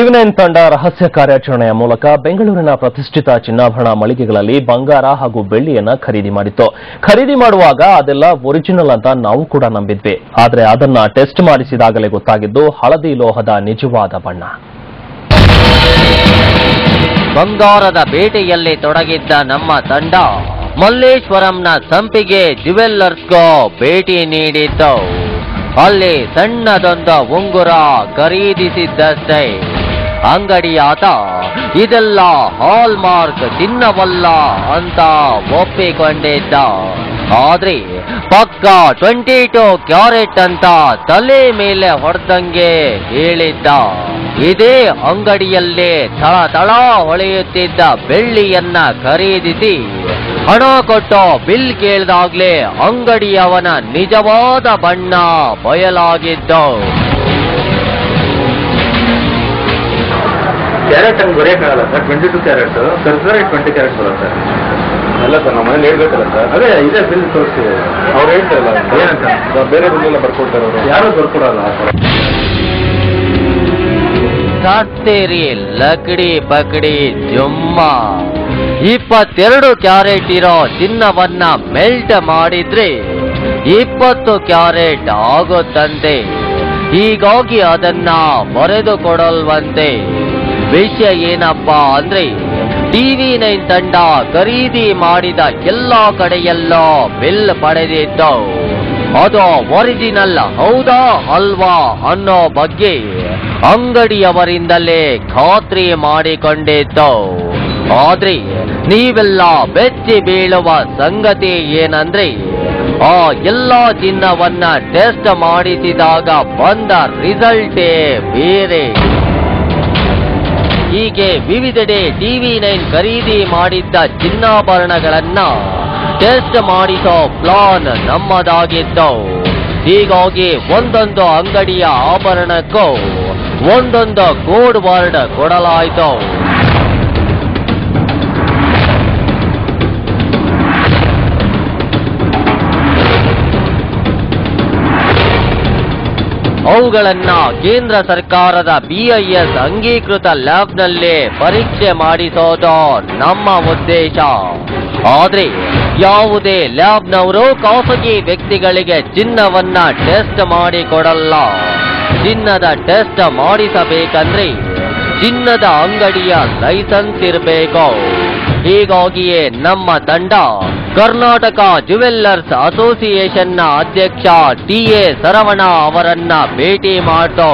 ಟಿವಿ9 ತಂಡ ರಹಸ್ಯ ಕಾರ್ಯಾಚರಣೆಯ ಮೂಲಕ ಬೆಂಗಳೂರಿನ ಪ್ರತಿಷ್ಠಿತ ಚಿನ್ನಾಭರಣ ಮಳಿಗೆಗಳಲ್ಲಿ ಬಂಗಾರ ಹಾಗೂ ಬೆಳ್ಳಿಯನ್ನ ಖರೀದಿ ಮಾಡಿತ್ತು. ಖರೀದಿ ಮಾಡುವಾಗ ಅದೆಲ್ಲ ಒರಿಜಿನಲ್ ಅಂತ ನಾವು ಕೂಡ ನಂಬಿದ್ವಿ. ಆದರೆ ಅದನ್ನ ಟೆಸ್ಟ್ ಮಾಡಿಸಿದಾಗಲೇ ಗೊತ್ತಾಗಿದ್ದು ಹಳದಿ ಲೋಹದ ನಿಜವಾದ ಬಣ್ಣ. ಬಂಗಾರದ ಬೇಟೆಯಲ್ಲಿ ತೊಡಗಿದ್ದ ನಮ್ಮ ತಂಡ ಮಲ್ಲೇಶ್ವರಂನ ಸಂಪಿಗೆ ಜ್ಯುವೆಲ್ಲರ್ಸ್ಗೂ ಭೇಟಿ ನೀಡಿತ್ತು. ಅಲ್ಲಿ ಸಣ್ಣದೊಂದು ಉಂಗುರ ಖರೀದಿಸಿದ್ದಷ್ಟೇ. ಅಂಗಡಿಯಾತ ಇದೆಲ್ಲ ಹಾಲ್ಮಾರ್ಕ್ ಚಿನ್ನವಲ್ಲ ಅಂತ ಒಪ್ಪಿಕೊಂಡಿದ್ದ. ಆದ್ರೆ ಪಕ್ಕ 22 ಕ್ಯಾರೆಟ್ ಅಂತ ತಲೆ ಮೇಲೆ ಹೊಡೆದಂಗೆ ಹೇಳಿದ್ದ. ಇದೇ ಅಂಗಡಿಯಲ್ಲೇ ಥಳ ಹೊಳೆಯುತ್ತಿದ್ದ ಬೆಳ್ಳಿಯನ್ನ ಖರೀದಿಸಿ ಹಣ ಕೊಟ್ಟು ಬಿಲ್ ಕೇಳಿದಾಗ್ಲೇ ಅಂಗಡಿಯವನ ನಿಜವಾದ ಬಣ್ಣ ಬಯಲಾಗಿದ್ದು. ಕ್ಯಾರೆಟ್ ಹಂಗೆ ಬರೆಯೋಕ್ಕಾಗಲ್ಲ ಸರ್. 22 ಕ್ಯಾರೆಟ್ ಕರ್ಸರ್ 20 ಕ್ಯಾರೆಟ್ ಬರುತ್ತೆ ಅಲ್ಲ ಸರ್. ನಮ್ಮ ಮನೇಲಿ ಹೇಳ್ಬೇಕಲ್ಲ ಸರ್. ಅದೇ ಇದೇ ಬಿಲ್ ತೋರಿಸಿ ಅವ್ರು ಹೇಳ್ತಾರಲ್ಲ ಏನಂತ ಬೇರೆ ಬಿಲ್ಲೆಲ್ಲ ಬರ್ಕೊಡ್ತಾರೆ ಅವರು. ಯಾರು ಬರ್ಕೊಡಲ್ಲ. ಸಾತ್ತೇರಿ ಲಕಡಿ ಪಕಡಿ ಜುಮ್ಮ 22 ಕ್ಯಾರೆಟ್ ಇರೋ ಚಿನ್ನವನ್ನ ಮೆಲ್ಟ್ ಮಾಡಿದ್ರೆ 20 ಕ್ಯಾರೆಟ್ ಆಗುತ್ತಂತೆ. ಹೀಗಾಗಿ ಅದನ್ನ ಬರೆದುಕೊಡಲ್ವಂತೆ. ವಿಷಯ ಏನಪ್ಪಾ ಅಂದ್ರೆ ಟಿವಿ9 ತಂಡ ಖರೀದಿ ಮಾಡಿದ ಎಲ್ಲಾ ಕಡೆಯಲ್ಲೋ ಬಿಲ್ ಪಡೆದಿತ್ತು. ಅದು ಒರಿಜಿನಲ್ ಹೌದಾ ಅಲ್ವಾ ಅನ್ನೋ ಬಗ್ಗೆ ಅಂಗಡಿಯವರಿಂದಲೇ ಖಾತ್ರಿ ಮಾಡಿಕೊಂಡಿತ್ತು. ಆದ್ರೆ ನೀವೆಲ್ಲ ಬೆಚ್ಚಿ ಬೀಳುವ ಸಂಗತಿ ಏನಂದ್ರೆ ಆ ಎಲ್ಲಾ ಚಿನ್ನವನ್ನ ಟೆಸ್ಟ್ ಮಾಡಿಸಿದಾಗ ಬಂದ ರಿಸಲ್ಟೇ ಬೇರೆ. ಹೀಗೆ ವಿವಿಧೆಡೆ ಟಿವಿ9 ಖರೀದಿ ಮಾಡಿದ್ದ ಚಿನ್ನಾಭರಣಗಳನ್ನ ಟೆಸ್ಟ್ ಮಾಡಿಸೋ ಪ್ಲಾನ್ ನಮ್ಮದಾಗಿತ್ತು. ಹೀಗಾಗಿ ಒಂದೊಂದು ಅಂಗಡಿಯ ಆಭರಣಕ್ಕೂ ಒಂದೊಂದು ಕೋಡ್ ವರ್ಡ್ ಕೊಡಲಾಯಿತು. ಅವುಗಳನ್ನ ಕೇಂದ್ರ ಸರ್ಕಾರದ BIS ಅಂಗೀಕೃತ ಲ್ಯಾಬ್ನಲ್ಲೇ ಪರೀಕ್ಷೆ ಮಾಡಿಸೋದು ನಮ್ಮ ಉದ್ದೇಶ. ಆದ್ರೆ ಯಾವುದೇ ಲ್ಯಾಬ್ನವರು ಖಾಸಗಿ ವ್ಯಕ್ತಿಗಳಿಗೆ ಚಿನ್ನವನ್ನ ಟೆಸ್ಟ್ ಮಾಡಿಕೊಡಲ್ಲ. ಚಿನ್ನದ ಟೆಸ್ಟ್ ಮಾಡಿಸಬೇಕಂದ್ರೆ ಚಿನ್ನದ ಅಂಗಡಿಯ ಲೈಸೆನ್ಸ್ ಇರಬೇಕು. ಹೀಗಾಗಿಯೇ ನಮ್ಮ ತಂಡ ಕರ್ನಾಟಕ ಜ್ಯುವೆಲ್ಲರ್ಸ್ ಅಸೋಸಿಯೇಷನ್ನ ಅಧ್ಯಕ್ಷ TA ಸರವಣ ಅವರನ್ನ ಭೇಟಿ ಮಾಡ್ತು.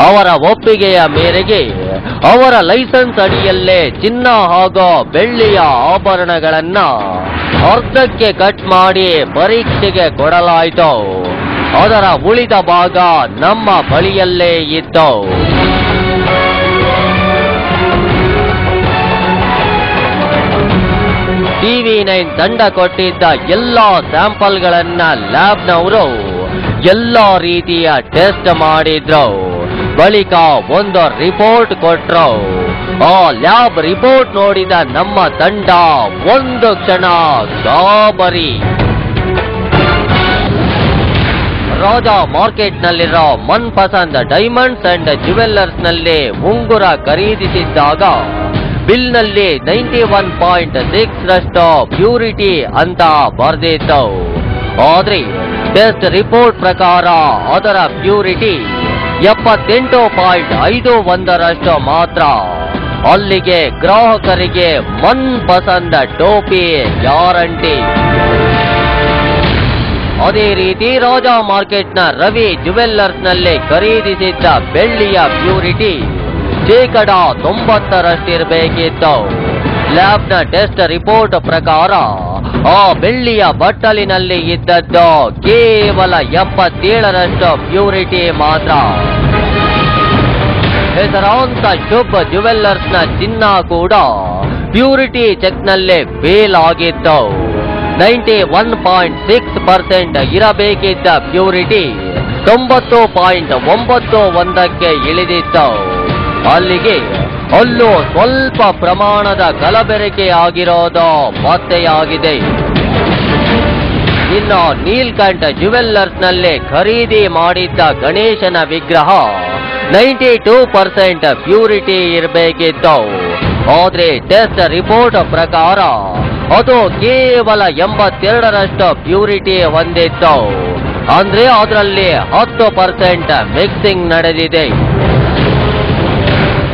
ಅವರ ಒಪ್ಪಿಗೆಯ ಮೇರೆಗೆ ಅವರ ಲೈಸೆನ್ಸ್ ಅಡಿಯಲ್ಲೇ ಚಿನ್ನ ಹಾಗೂ ಬೆಳ್ಳಿಯ ಆಭರಣಗಳನ್ನ ಅರ್ಧಕ್ಕೆ ಕಟ್ ಮಾಡಿ ಪರೀಕ್ಷೆಗೆ ಕೊಡಲಾಯಿತು. ಅದರ ಉಳಿದ ಭಾಗ ನಮ್ಮ ಬಳಿಯಲ್ಲೇ ಇತ್ತು. ಟಿವಿ9 ತಂಡ ಕೊಟ್ಟಿದ್ದ ಎಲ್ಲಾ ಸ್ಯಾಂಪಲ್ಗಳನ್ನ ಲ್ಯಾಬ್ನವರು ಎಲ್ಲಾ ರೀತಿಯ ಟೆಸ್ಟ್ ಮಾಡಿದ್ರು. ಬಳಿಕ ಒಂದು ರಿಪೋರ್ಟ್ ಕೊಟ್ರು. ಆ ಲ್ಯಾಬ್ ರಿಪೋರ್ಟ್ ನೋಡಿದ ನಮ್ಮ ತಂಡ ಒಂದು ಕ್ಷಣ ಗಾಬರಿ. ರಾಜಾ ಮಾರ್ಕೆಟ್ನಲ್ಲಿರೋ ಮನ್ಪಸಂದ್ ಡೈಮಂಡ್ಸ್ ಅಂಡ್ ಜ್ಯುವೆಲ್ಲರ್ಸ್ ನಲ್ಲಿ ಉಂಗುರ ಖರೀದಿಸಿದ್ದಾಗ ಬಿಲ್ನಲ್ಲಿ 91.6 ರಷ್ಟು ಪ್ಯೂರಿಟಿ ಅಂತ ಬರೆದಿತ್ತು. ಆದ್ರೆ ಟೆಸ್ಟ್ ರಿಪೋರ್ಟ್ ಪ್ರಕಾರ ಅದರ ಪ್ಯೂರಿಟಿ 78.51 ರಷ್ಟು ಮಾತ್ರ. ಅಲ್ಲಿಗೆ ಗ್ರಾಹಕರಿಗೆ ಮನ್ಪಸಂದ ಟೋಪಿ ಗ್ಯಾರಂಟಿ. ಅದೇ ರೀತಿ ರಾಜಾ ಮಾರ್ಕೆಟ್ನ ರವಿ ಜ್ಯುವೆಲ್ಲರ್ಸ್ ನಲ್ಲಿ ಖರೀದಿಸಿದ್ದ ಬೆಳ್ಳಿಯ ಪ್ಯೂರಿಟಿ 90% ರಷ್ಟಿರಬೇಕಿತ್ತು. ಲ್ಯಾಬ್ನ ಟೆಸ್ಟ್ ರಿಪೋರ್ಟ್ ಪ್ರಕಾರ ಆ ಬೆಳ್ಳಿಯ ಬಟ್ಟಲಿನಲ್ಲಿ ಇದ್ದದ್ದು ಕೇವಲ 77% ರಷ್ಟು ಪ್ಯೂರಿಟಿ ಮಾತ್ರ. ಹೆಸರಾಂತ ಶುಭ್ ಜ್ಯುವೆಲ್ಲರ್ಸ್ನ ಚಿನ್ನ ಕೂಡ ಪ್ಯೂರಿಟಿ ಚೆಕ್ನಲ್ಲೇ ಫೇಲ್ ಆಗಿತ್ತು. 91.6% ಇರಬೇಕಿದ್ದ ಪ್ಯೂರಿಟಿ 90.91ಕ್ಕೆ ಇಳಿದಿತ್ತು. ಅಲ್ಲಿಗೆ ಅಲ್ಲೂ ಸ್ವಲ್ಪ ಪ್ರಮಾಣದ ಕಲಬೆರಕೆ ಆಗಿರೋದು ಪತ್ತೆಯಾಗಿದೆ. ಇನ್ನು ನೀಲ್ಕಂಠ ಜ್ಯುವೆಲ್ಲರ್ಸ್ ನಲ್ಲಿ ಖರೀದಿ ಮಾಡಿದ್ದ ಗಣೇಶನ ವಿಗ್ರಹ 92% ಪ್ಯೂರಿಟಿ ಇರಬೇಕಿತ್ತು. ಆದ್ರೆ ಟೆಸ್ಟ್ ರಿಪೋರ್ಟ್ ಪ್ರಕಾರ ಅದು ಕೇವಲ 82% ಪ್ಯೂರಿಟಿ ಹೊಂದಿತ್ತು. ಅಂದ್ರೆ ಅದರಲ್ಲಿ 10% ಮಿಕ್ಸಿಂಗ್ ನಡೆದಿದೆ.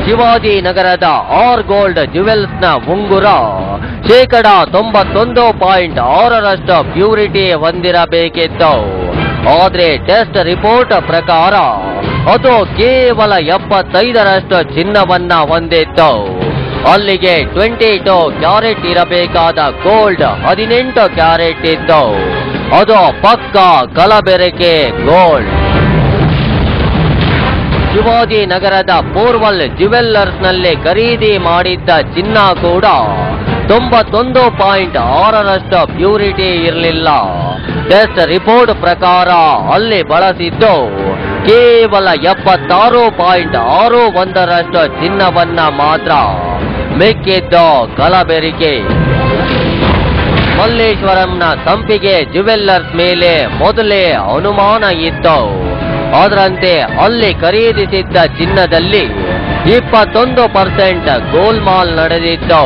ಶಿವಾಜಿನಗರದ ಆರ್ ಗೋಲ್ಡ್ ಜ್ಯುವೆಲ್ಸ್ನ ಉಂಗುರ 91.6% ಪ್ಯೂರಿಟಿ ಹೊಂದಿರಬೇಕಿತ್ತು. ಆದ್ರೆ ಟೆಸ್ಟ್ ರಿಪೋರ್ಟ್ ಪ್ರಕಾರ ಅದು ಕೇವಲ 75% ಚಿನ್ನವನ್ನ ಹೊಂದಿತ್ತು. ಅಲ್ಲಿಗೆ 22 ಕ್ಯಾರೆಟ್ ಇರಬೇಕಾದ ಗೋಲ್ಡ್ 18 ಕ್ಯಾರೆಟ್ ಇತ್ತು. ಅದು ಪಕ್ಕಾ ಕಲಬೆರಕೆ ಗೋಲ್ಡ್. ಶಿವಾಜಿನಗರದ ಪೋರ್ವಲ್ ಜ್ಯುವೆಲ್ಲರ್ಸ್ನಲ್ಲಿ ಖರೀದಿ ಮಾಡಿದ್ದ ಚಿನ್ನ ಕೂಡ 91.6% ಪ್ಯೂರಿಟಿ ಇರಲಿಲ್ಲ. ಟೆಸ್ಟ್ ರಿಪೋರ್ಟ್ ಪ್ರಕಾರ ಅಲ್ಲಿ ಬಳಸಿದ್ದು ಕೇವಲ 76.61% ಚಿನ್ನವನ್ನ ಮಾತ್ರ. ಮಿಕ್ಕಿದ್ದು ಕಲಬೆರಿಕೆ. ಮಲ್ಲೇಶ್ವರಂನ ಸಂಪಿಗೆ ಜ್ಯುವೆಲ್ಲರ್ಸ್ ಮೇಲೆ ಮೊದಲೇ ಅನುಮಾನ ಇತ್ತು. ಅದರಂತೆ ಅಲ್ಲಿ ಖರೀದಿಸಿದ್ದ ಚಿನ್ನದಲ್ಲಿ 21% ಗೋಲ್ಮಾಲ್ ನಡೆದಿತ್ತು.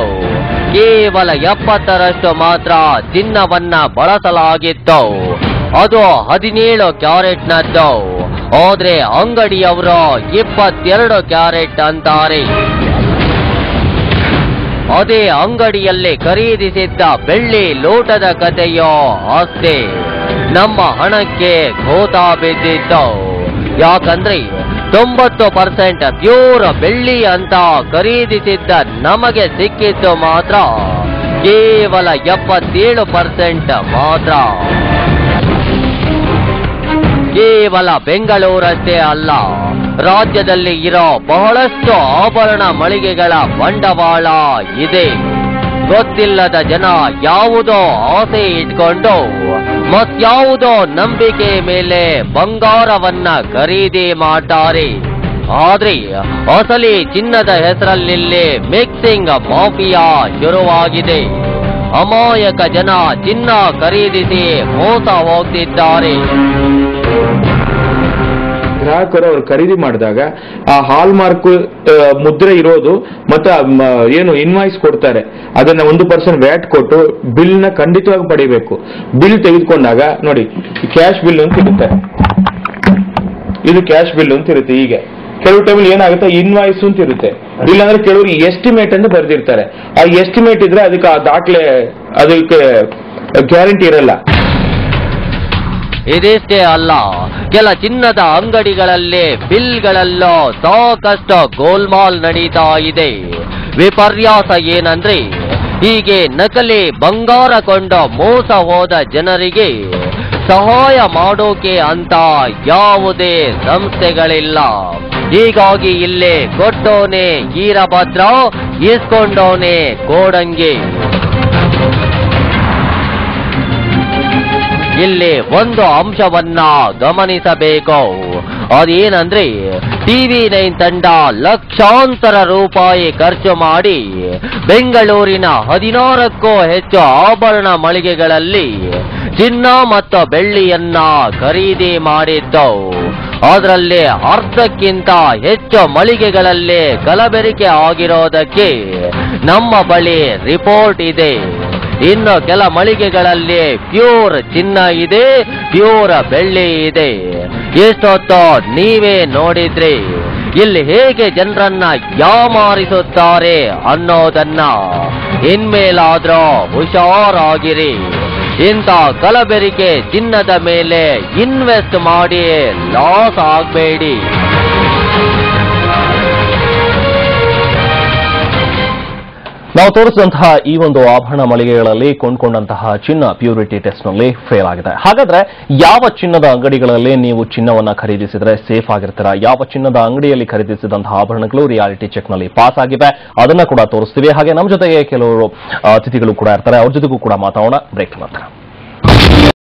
ಕೇವಲ 70% ಮಾತ್ರ ಚಿನ್ನವನ್ನ ಬಳಸಲಾಗಿತ್ತು. ಅದು 17 ಕ್ಯಾರೆಟ್ನದ್ದು. ಆದ್ರೆ ಅಂಗಡಿಯವರು 22 ಕ್ಯಾರೆಟ್ ಅಂತಾರೆ. ಅದೇ ಅಂಗಡಿಯಲ್ಲಿ ಖರೀದಿಸಿದ್ದ ಬೆಳ್ಳಿ ಲೋಟದ ಕಥೆಯೋ ಅಷ್ಟೇ ನಮ್ಮ ಹಣಕ್ಕೆ ಘೋತಾ ಬಿದ್ದಿತ್ತು. ಯಾಕಂದ್ರೆ 90% ಪ್ಯೂರ್ ಬೆಳ್ಳಿ ಅಂತ ಖರೀದಿಸಿದ್ದ ನಮಗೆ ಸಿಕ್ಕಿದ್ದು ಮಾತ್ರ ಕೇವಲ 77% ಮಾತ್ರ. ಕೇವಲ ಬೆಂಗಳೂರಷ್ಟೇ ಅಲ್ಲ, ರಾಜ್ಯದಲ್ಲಿ ಇರೋ ಬಹಳಷ್ಟು ಆಭರಣ ಮಳಿಗೆಗಳ ಬಂಡವಾಳ ಇದೆ. ಗೊತ್ತಿಲ್ಲದ ಜನ ಯಾವುದೋ ಆಸೆ ಇಟ್ಕೊಂಡು ಮತ್ಯಾವುದೋ ನಂಬಿಕೆ ಮೇಲೆ ಬಂಗಾರವನ್ನ ಖರೀದಿ ಮಾಡ್ತಾರೆ. ಆದ್ರೆ ಅಸಲಿ ಚಿನ್ನದ ಹೆಸರಲ್ಲಿ ಮಿಕ್ಸಿಂಗ್ ಮಾಫಿಯಾ ಶುರುವಾಗಿದೆ. ಅಮಾಯಕ ಜನ ಚಿನ್ನ ಖರೀದಿಸಿ ಮೋಸ ಹೋಗ್ತಿದ್ದಾರೆ. ಗ್ರಾಹಕರು ಅವರು ಖರೀದಿ ಮಾಡಿದಾಗ ಆ ಹಾಲ್ ಮಾರ್ಕ್ ಮುದ್ರೆ ಇರೋದು ಮತ್ತೆ ಏನು ಇನ್ವಾಯ್ಸ್ ಕೊಡ್ತಾರೆ ಅದನ್ನ 1% ವ್ಯಾಟ್ ಕೊಟ್ಟು ಬಿಲ್ ನ ಖಂಡಿತವಾಗಿ ಪಡಿಬೇಕು. ಬಿಲ್ ತೆಗೆದುಕೊಂಡಾಗ ನೋಡಿ ಕ್ಯಾಶ್ ಬಿಲ್ ಅಂತ ಇರುತ್ತೆ, ಇದು ಕ್ಯಾಶ್ ಬಿಲ್ ಅಂತ ಇರುತ್ತೆ. ಈಗ ಕೆಲವು ಟೈಮಲ್ಲಿ ಏನಾಗುತ್ತೆ ಇನ್ವಾಯ್ಸ್ ಅಂತ ಇರುತ್ತೆ. ಇಲ್ಲಾಂದ್ರೆ ಕೆಲವರು ಎಸ್ಟಿಮೇಟ್ ಅಂತ ಬರೆದಿರ್ತಾರೆ. ಆ ಎಸ್ಟಿಮೇಟ್ ಇದ್ರೆ ಅದಕ್ಕೆ ಆ ದಾಖಲೆ ಅದಕ್ಕೆ ಗ್ಯಾರಂಟಿ ಇರಲ್ಲ. ಇದಿಷ್ಟೇ ಅಲ್ಲ, ಕೆಲ ಚಿನ್ನದ ಅಂಗಡಿಗಳಲ್ಲಿ ಬಿಲ್ಗಳಲ್ಲೂ ಸಾಕಷ್ಟು ಗೋಲ್ಮಾಲ್ ನಡೀತಾ ಇದೆ. ವಿಪರ್ಯಾಸ ಏನಂದ್ರೆ ಹೀಗೆ ನಕಲಿ ಬಂಗಾರ ಕೊಂಡು ಮೋಸ ಹೋದ ಜನರಿಗೆ ಸಹಾಯ ಮಾಡೋಕೆ ಅಂತ ಯಾವುದೇ ಸಂಸ್ಥೆಗಳಿಲ್ಲ. ಹೀಗಾಗಿ ಇಲ್ಲೇ ಕೊಟ್ಟೋನೆ ಈರಭದ್ರ, ಇಸ್ಕೊಂಡೋನೆ ಕೋಡಂಗಿ. ಇಲ್ಲಿ ಒಂದು ಅಂಶವನ್ನ ಗಮನಿಸಬೇಕು. ಅದೇನಂದ್ರೆ TV9 ತಂಡ ಲಕ್ಷಾಂತರ ರೂಪಾಯಿ ಖರ್ಚು ಮಾಡಿ ಬೆಂಗಳೂರಿನ 16ಕ್ಕೂ ಹೆಚ್ಚು ಆಭರಣ ಮಳಿಗೆಗಳಲ್ಲಿ ಚಿನ್ನ ಮತ್ತು ಬೆಳ್ಳಿಯನ್ನ ಖರೀದಿ ಮಾಡಿತ್ತು. ಅದರಲ್ಲಿ ಅರ್ಧಕ್ಕಿಂತ ಹೆಚ್ಚು ಮಳಿಗೆಗಳಲ್ಲಿ ಕಲಬೆರಕೆ ಆಗಿರೋದಕ್ಕೆ ನಮ್ಮ ಬಳಿ ರಿಪೋರ್ಟ್ ಇದೆ. ಇನ್ನು ಕೆಲ ಮಳಿಗೆಗಳಲ್ಲಿ ಪ್ಯೂರ್ ಚಿನ್ನ ಇದೆ, ಪ್ಯೂರ್ ಬೆಳ್ಳಿ ಇದೆ. ಎಷ್ಟೊತ್ತೋ ನೀವೇ ನೋಡಿದ್ರಿ ಇಲ್ಲಿ ಹೇಗೆ ಜನರನ್ನ ಯಾಮಾರಿಸುತ್ತಾರೆ ಅನ್ನೋದನ್ನ. ಇನ್ಮೇಲಾದ್ರೂ ಹುಷಾರಾಗಿರಿ. ಇಂಥ ಕಲಬೆರಕೆ ಚಿನ್ನದ ಮೇಲೆ ಇನ್ವೆಸ್ಟ್ ಮಾಡಿ ಲಾಸ್ ಆಗಬೇಡಿ. ನಾವು ತೋರಿಸಿದಂತಹ ಈ ಒಂದು ಆಭರಣ ಮಳಿಗೆಗಳಲ್ಲಿ ಕೊಂಡ್ಕೊಂಡಂತಹ ಚಿನ್ನ ಪ್ಯೂರಿಟಿ ಟೆಸ್ಟ್ನಲ್ಲಿ ಫೇಲ್ ಆಗಿದೆ. ಹಾಗಾದ್ರೆ ಯಾವ ಚಿನ್ನದ ಅಂಗಡಿಗಳಲ್ಲಿ ನೀವು ಚಿನ್ನವನ್ನ ಖರೀದಿಸಿದ್ರೆ ಸೇಫ್ ಆಗಿರ್ತೀರಾ? ಯಾವ ಚಿನ್ನದ ಅಂಗಡಿಯಲ್ಲಿ ಖರೀದಿಸಿದಂತಹ ಆಭರಣಗಳು ರಿಯಾಲಿಟಿ ಚೆಕ್ನಲ್ಲಿ ಪಾಸ್ ಆಗಿವೆ ಅದನ್ನ ಕೂಡ ತೋರಿಸ್ತೀವಿ. ಹಾಗೆ ನಮ್ಮ ಜೊತೆಗೆ ಕೆಲವರು ಅತಿಥಿಗಳು ಕೂಡ ಇರ್ತಾರೆ, ಅವ್ರ ಜೊತೆಗೂ ಕೂಡ ಮಾತಾಡೋಣ. ಬ್ರೇಕ್ ನಂತರ